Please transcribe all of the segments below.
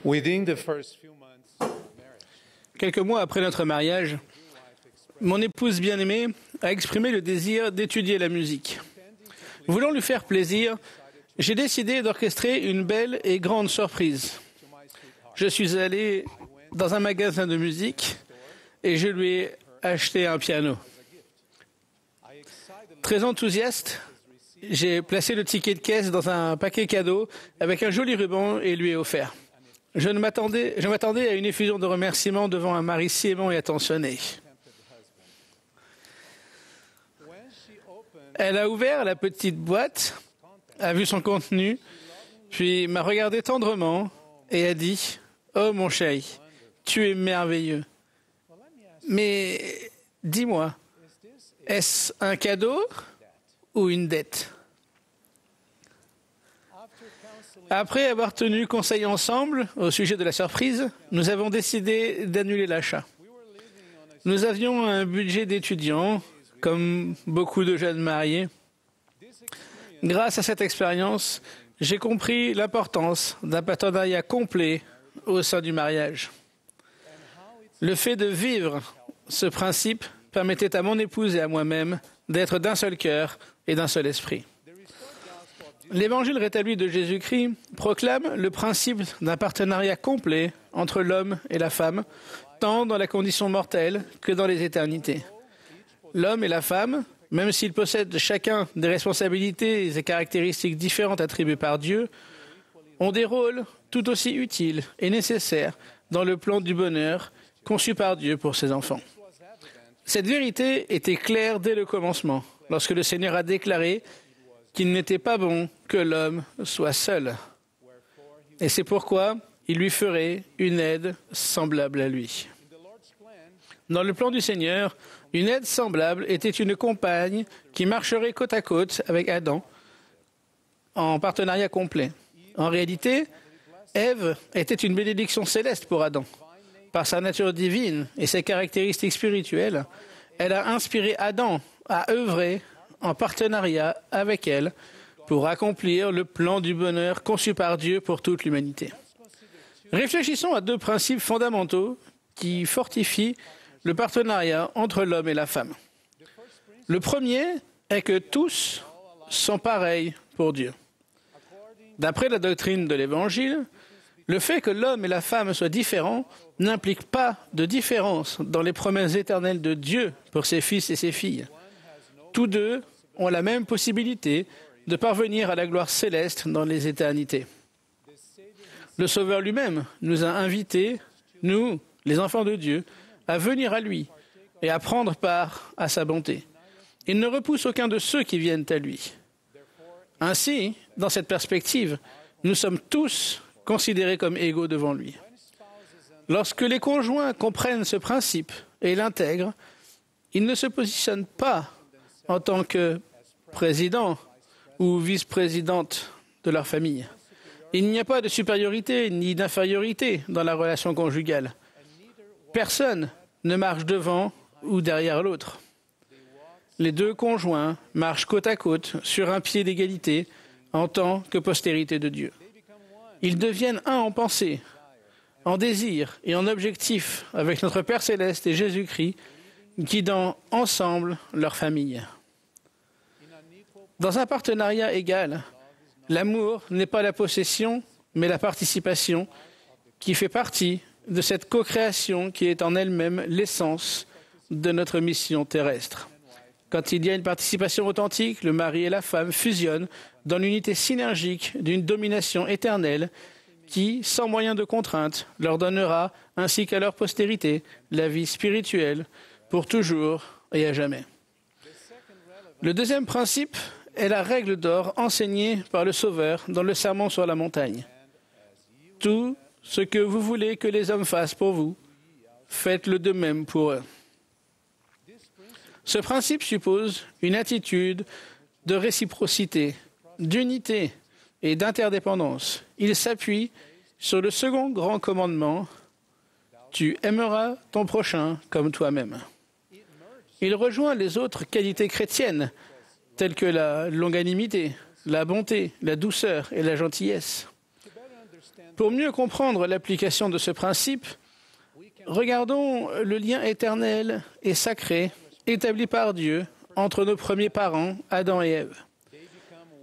Within the first few months of marriage, Quelques mois après notre mariage, mon épouse bien-aimée a exprimé le désir d'étudier la musique. Voulant lui faire plaisir, j'ai décidé d'orchestrer une belle et grande surprise. Je suis allé dans un magasin de musique et je lui ai acheté un piano. Très enthousiaste, j'ai placé le ticket de caisse dans un paquet cadeau avec un joli ruban et lui ai offert. Je m'attendais à une effusion de remerciements devant un mari si aimant et attentionné. Elle a ouvert la petite boîte, a vu son contenu, puis m'a regardé tendrement et a dit « Oh mon chéri, tu es merveilleux. Mais dis-moi, est-ce un cadeau ou une dette ?» Après avoir tenu conseil ensemble au sujet de la surprise, nous avons décidé d'annuler l'achat. Nous avions un budget d'étudiants, comme beaucoup de jeunes mariés. Grâce à cette expérience, j'ai compris l'importance d'un partenariat complet au sein du mariage. Le fait de vivre ce principe permettait à mon épouse et à moi-même d'être d'un seul cœur et d'un seul esprit. L'Évangile rétabli de Jésus-Christ proclame le principe d'un partenariat complet entre l'homme et la femme, tant dans la condition mortelle que dans les éternités. L'homme et la femme, même s'ils possèdent chacun des responsabilités et caractéristiques différentes attribuées par Dieu, ont des rôles tout aussi utiles et nécessaires dans le plan du bonheur conçu par Dieu pour ses enfants. Cette vérité était claire dès le commencement, lorsque le Seigneur a déclaré qu'il n'était pas bon que l'homme soit seul. Et c'est pourquoi il lui ferait une aide semblable à lui. Dans le plan du Seigneur, une aide semblable était une compagne qui marcherait côte à côte avec Adam en partenariat complet. En réalité, Ève était une bénédiction céleste pour Adam. Par sa nature divine et ses caractéristiques spirituelles, elle a inspiré Adam à œuvrer en partenariat avec elle pour accomplir le plan du bonheur conçu par Dieu pour toute l'humanité. Réfléchissons à deux principes fondamentaux qui fortifient le partenariat entre l'homme et la femme. Le premier est que tous sont pareils pour Dieu. D'après la doctrine de l'Évangile, le fait que l'homme et la femme soient différents n'implique pas de différence dans les promesses éternelles de Dieu pour ses fils et ses filles. Tous deux ont la même possibilité de parvenir à la gloire céleste dans les éternités. Le Sauveur lui-même nous a invités, nous, les enfants de Dieu, à venir à lui et à prendre part à sa bonté. Il ne repousse aucun de ceux qui viennent à lui. Ainsi, dans cette perspective, nous sommes tous considérés comme égaux devant lui. Lorsque les conjoints comprennent ce principe et l'intègrent, ils ne se positionnent pas en tant que président ou vice-présidente de leur famille. Il n'y a pas de supériorité ni d'infériorité dans la relation conjugale. Personne ne marche devant ou derrière l'autre. Les deux conjoints marchent côte à côte sur un pied d'égalité en tant que postérité de Dieu. Ils deviennent un en pensée, en désir et en objectif avec notre Père céleste et Jésus-Christ, guidant ensemble leur famille. Dans un partenariat égal, l'amour n'est pas la possession, mais la participation qui fait partie de cette co-création qui est en elle-même l'essence de notre mission terrestre. Quand il y a une participation authentique, le mari et la femme fusionnent dans l'unité synergique d'une domination éternelle qui, sans moyen de contrainte, leur donnera, ainsi qu'à leur postérité, la vie spirituelle pour toujours et à jamais. Le deuxième principe est la règle d'or enseignée par le Sauveur dans le Sermon sur la montagne. Tout ce que vous voulez que les hommes fassent pour vous, faites-le de même pour eux. Ce principe suppose une attitude de réciprocité, d'unité et d'interdépendance. Il s'appuie sur le second grand commandement, « Tu aimeras ton prochain comme toi-même ». Il rejoint les autres qualités chrétiennes, telles que la longanimité, la bonté, la douceur et la gentillesse. Pour mieux comprendre l'application de ce principe, regardons le lien éternel et sacré établi par Dieu entre nos premiers parents, Adam et Ève.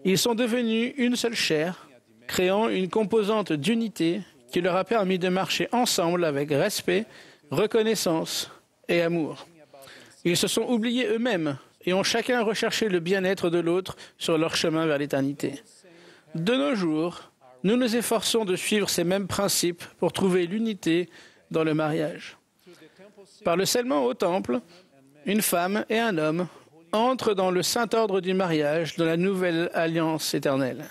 Ils sont devenus une seule chair, créant une composante d'unité qui leur a permis de marcher ensemble avec respect, reconnaissance et amour. Ils se sont oubliés eux-mêmes et ont chacun recherché le bien-être de l'autre sur leur chemin vers l'éternité. De nos jours, nous nous efforçons de suivre ces mêmes principes pour trouver l'unité dans le mariage. Par le scellement au temple, une femme et un homme entrent dans le saint ordre du mariage de la nouvelle alliance éternelle.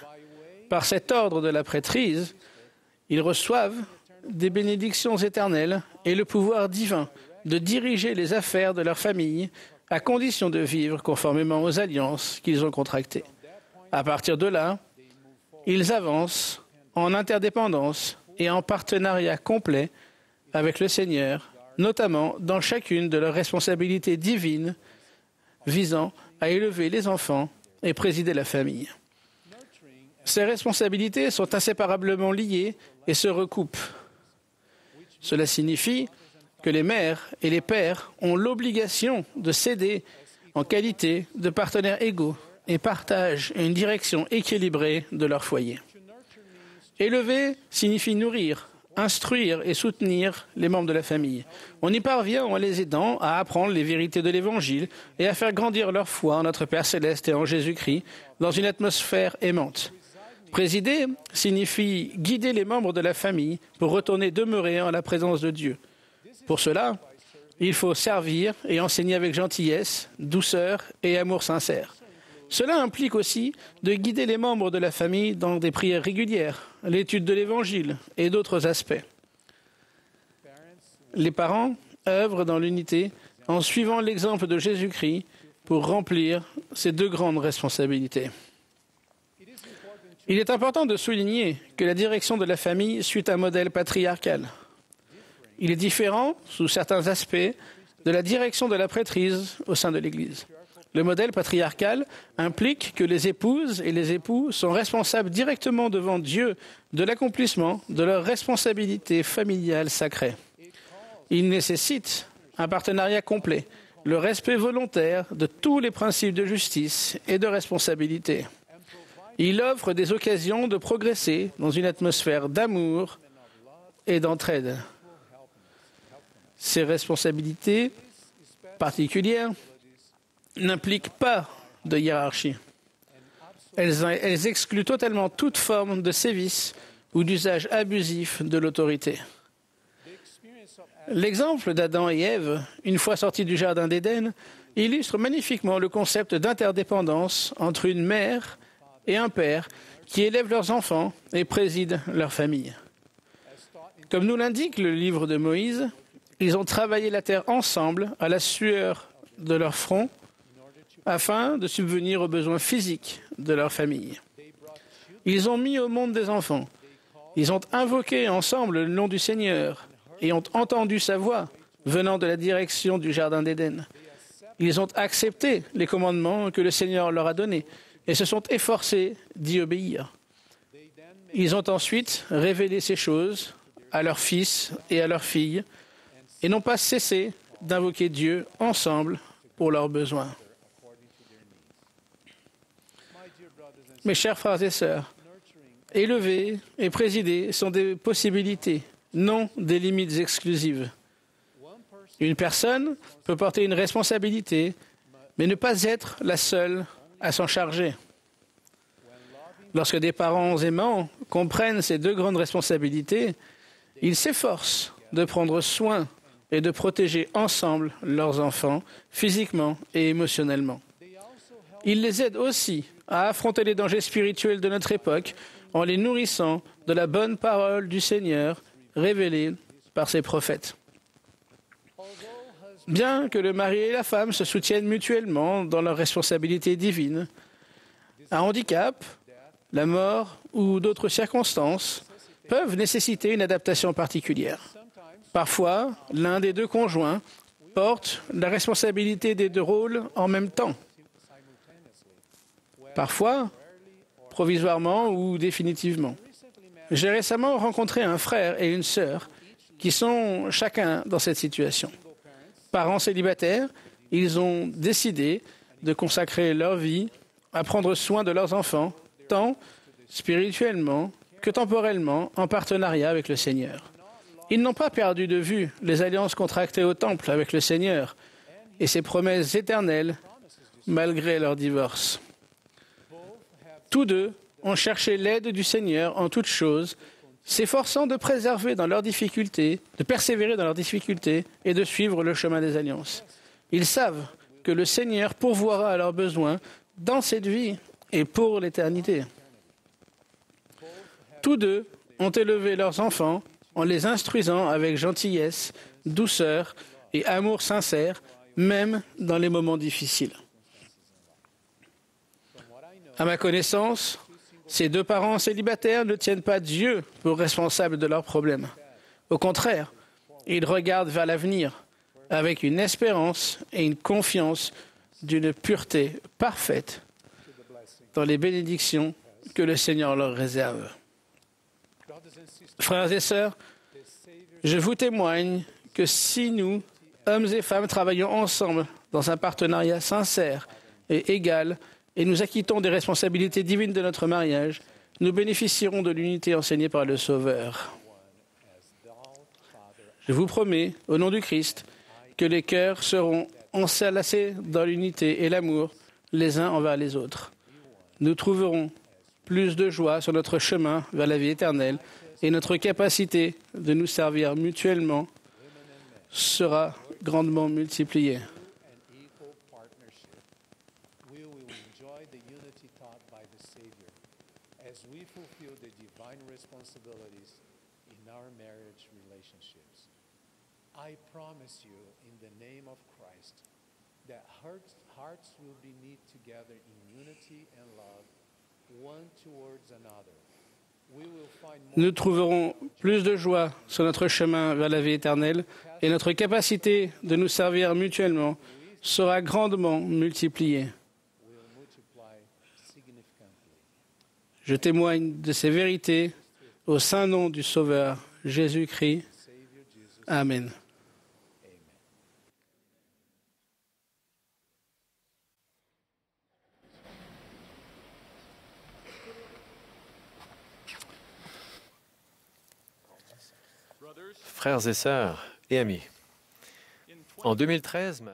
Par cet ordre de la prêtrise, ils reçoivent des bénédictions éternelles et le pouvoir divin de diriger les affaires de leur famille à condition de vivre conformément aux alliances qu'ils ont contractées. À partir de là, ils avancent en interdépendance et en partenariat complet avec le Seigneur, notamment dans chacune de leurs responsabilités divines visant à élever les enfants et présider la famille. Ces responsabilités sont inséparablement liées et se recoupent. Cela signifie que les mères et les pères ont l'obligation de s'aider en qualité de partenaires égaux et partagent une direction équilibrée de leur foyer. Élever signifie nourrir, instruire et soutenir les membres de la famille. On y parvient en les aidant à apprendre les vérités de l'Évangile et à faire grandir leur foi en notre Père céleste et en Jésus-Christ dans une atmosphère aimante. Présider signifie guider les membres de la famille pour retourner demeurer en la présence de Dieu. Pour cela, il faut servir et enseigner avec gentillesse, douceur et amour sincère. Cela implique aussi de guider les membres de la famille dans des prières régulières, l'étude de l'Évangile et d'autres aspects. Les parents œuvrent dans l'unité en suivant l'exemple de Jésus-Christ pour remplir ces deux grandes responsabilités. Il est important de souligner que la direction de la famille suit un modèle patriarcal. Il est différent, sous certains aspects, de la direction de la prêtrise au sein de l'Église. Le modèle patriarcal implique que les épouses et les époux sont responsables directement devant Dieu de l'accomplissement de leurs responsabilités familiales sacrées. Il nécessite un partenariat complet, le respect volontaire de tous les principes de justice et de responsabilité. Il offre des occasions de progresser dans une atmosphère d'amour et d'entraide. Ces responsabilités particulières n'impliquent pas de hiérarchie. Elles excluent totalement toute forme de sévice ou d'usage abusif de l'autorité. L'exemple d'Adam et Ève, une fois sortis du jardin d'Éden, illustre magnifiquement le concept d'interdépendance entre une mère et un père qui élèvent leurs enfants et président leur famille. Comme nous l'indique le livre de Moïse, ils ont travaillé la terre ensemble à la sueur de leur front afin de subvenir aux besoins physiques de leur famille. Ils ont mis au monde des enfants. Ils ont invoqué ensemble le nom du Seigneur et ont entendu sa voix venant de la direction du jardin d'Éden. Ils ont accepté les commandements que le Seigneur leur a donnés et se sont efforcés d'y obéir. Ils ont ensuite révélé ces choses à leurs fils et à leurs filles et n'ont pas cessé d'invoquer Dieu ensemble pour leurs besoins. Mes chers frères et sœurs, élever et présider sont des possibilités, non des limites exclusives. Une personne peut porter une responsabilité, mais ne pas être la seule à s'en charger. Lorsque des parents aimants comprennent ces deux grandes responsabilités, ils s'efforcent de prendre soin et de protéger ensemble leurs enfants, physiquement et émotionnellement. Ils les aident aussi à affronter les dangers spirituels de notre époque en les nourrissant de la bonne parole du Seigneur révélée par ses prophètes. Bien que le mari et la femme se soutiennent mutuellement dans leurs responsabilités divines, un handicap, la mort ou d'autres circonstances peuvent nécessiter une adaptation particulière. Parfois, l'un des deux conjoints porte la responsabilité des deux rôles en même temps. Parfois, provisoirement ou définitivement. J'ai récemment rencontré un frère et une sœur qui sont chacun dans cette situation. Parents célibataires, ils ont décidé de consacrer leur vie à prendre soin de leurs enfants, tant spirituellement que temporellement, en partenariat avec le Seigneur. Ils n'ont pas perdu de vue les alliances contractées au temple avec le Seigneur et ses promesses éternelles malgré leur divorce. Tous deux ont cherché l'aide du Seigneur en toutes choses, s'efforçant de préserver dans leurs difficultés, de persévérer dans leurs difficultés et de suivre le chemin des alliances. Ils savent que le Seigneur pourvoira à leurs besoins dans cette vie et pour l'éternité. Tous deux ont élevé leurs enfants en les instruisant avec gentillesse, douceur et amour sincère, même dans les moments difficiles. À ma connaissance, ces deux parents célibataires ne tiennent pas Dieu pour responsable de leurs problèmes. Au contraire, ils regardent vers l'avenir avec une espérance et une confiance d'une pureté parfaite dans les bénédictions que le Seigneur leur réserve. Frères et sœurs, je vous témoigne que si nous, hommes et femmes, travaillons ensemble dans un partenariat sincère et égal et nous acquittons des responsabilités divines de notre mariage, nous bénéficierons de l'unité enseignée par le Sauveur. Je vous promets, au nom du Christ, que les cœurs seront enlacés dans l'unité et l'amour les uns envers les autres. Nous trouverons plus de joie sur notre chemin vers la vie éternelle et notre capacité de nous servir mutuellement sera grandement multipliée. I promise you, in the name of Christ, that hearts will be knit together in unity and love, one towards another. Nous trouverons plus de joie sur notre chemin vers la vie éternelle et notre capacité de nous servir mutuellement sera grandement multipliée. Je témoigne de ces vérités au saint nom du Sauveur Jésus-Christ. Amen. Frères et sœurs et amis, en 2013,